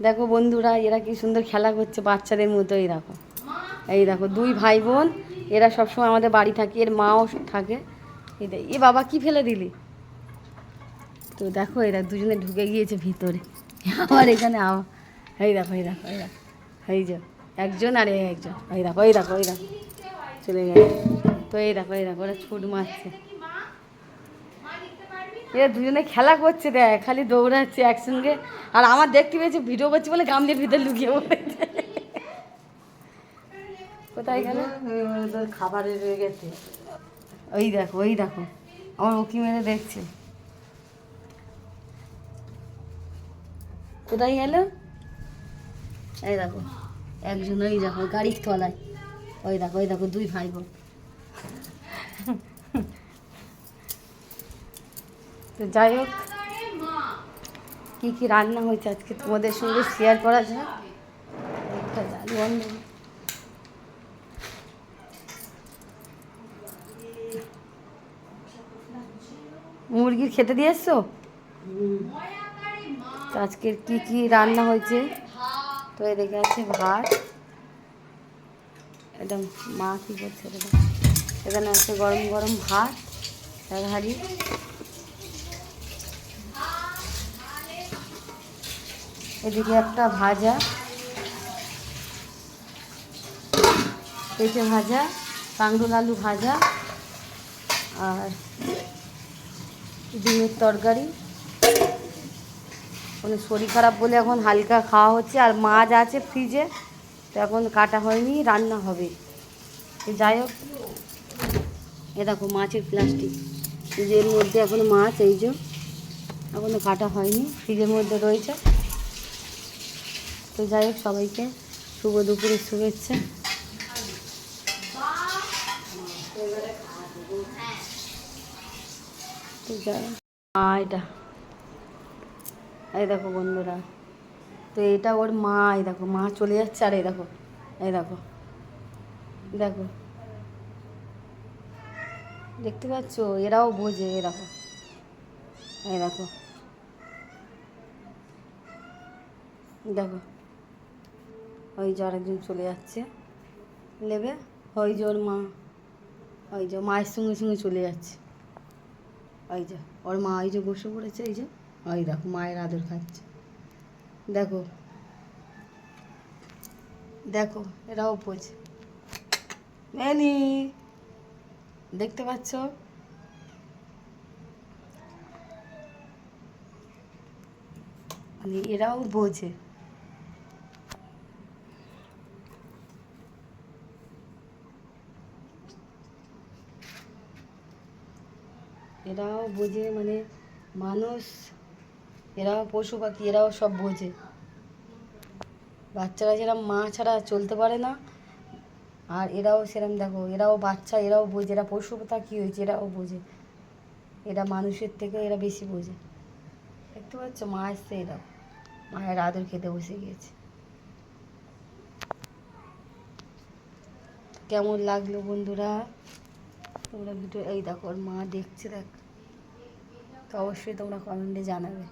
দেখো বন্ধুরা, এরা কি সুন্দর খেলা করছে বাচ্চাদের মতো। এই দেখো দুই ভাই বোন, এরা সবসময় আমাদের বাড়ি থাকে, এর মাও থাকে। এ বাবা কি ফেলে দিলি? তো দেখো এরা দুজনে ঢুকে গিয়েছে ভিতরে, আবার এখানে এই দেখো এই দেখো এই দেখো, এই যে একজন আর একজন, এই দেখো এই দেখো এই দেখো চলে গেছে। তো এই দেখো ওরা ছুট মারছে, এরা দুজনে খেলা করছে, দেখ খালি দৌড়াচ্ছে একসঙ্গে। আর আমার দেখতে পেয়েছে ভিডিও করছে বলে গামলির ভিতরে লুকিয়ে পড়েছে। কোথায় গেল? খাবারে রয়ে গেছে। ওই দেখো আমার উকি মেরে দেখছে। কোথায় গেল? এই দেখো একজন, ওই দেখো গাড়ির তলায়। ওই দেখো দুই ভাই বোন। তো যাই হোক, কী কী রান্না হয়েছে আজকে তোমাদের সঙ্গে শেয়ার করা যায়। একটা জাল বন্ধ। মুরগির খেতে দিয়ে এসছো? তো আজকের কী কী রান্না হয়েছে, তো এদিকে আছে ভাত, একদম মা কী করছে এখানে আছে গরম গরম ভাত এক হাঁড়ি, এদিকে একটা ভাজা, পেঁপে ভাজা, কাঁকরোল আলু ভাজা, আর ডিমের তরকারি। মানে শরীর খারাপ বলে এখন হালকা খাওয়া হচ্ছে। আর মাছ আছে ফ্রিজে, তো এখন কাটা হয়নি, রান্না হবে। যাই হোক, এ দেখো মাছের প্লাস্টিক, এর মধ্যে এখনো মাছ, এই যে এখনো কাটা হয়নি, ফ্রিজের মধ্যে রয়েছে। তো যাই হোক, সবাইকে শুভ দুপুরের শুভেচ্ছা। তো যাই এটা, এই দেখো বন্ধুরা, তো এটা ওর মা, এই দেখো মা চলে যাচ্ছে। আর এই দেখো দেখো দেখতে পাচ্ছ, এরাও বোঝে। দেখো দেখো ওই যে আরেকজন চলে যাচ্ছে নেবে, ওই যে ওর মা, ওই যে মায়ের সঙ্গে সঙ্গে চলে যাচ্ছে। ওই যে ওর মা, ওই যে বসে পড়েছে, এই যে ওই দেখো মায়ের আদর খাচ্ছে। দেখো দেখো এরাও বোঝে। মেনি দেখতে পাচ্ছ, মানে এরাও বোঝে। এরাও বোঝে, মানে মানুষ, এরাও পশু পাখি, এরাও সব বোঝে। বাচ্চারা যেরকম মা ছাড়া চলতে পারে না, আর এরাও সেরকম। দেখো এরাও বাচ্চা, এরাও বোঝে। এরা পশু পাখি হয়েছে, এরাও বোঝে। এরা মানুষের থেকে এরা বেশি বোঝে। দেখতে পাচ্ছ মা এসছে, এরাও মায়ের আদর খেতে বসে গিয়েছে। কেমন লাগলো বন্ধুরা তোমরা ভিডিও? এই দেখো ওর মা দেখছে, দেখ, তো অবশ্যই তোমরা কমেন্টে জানাবে।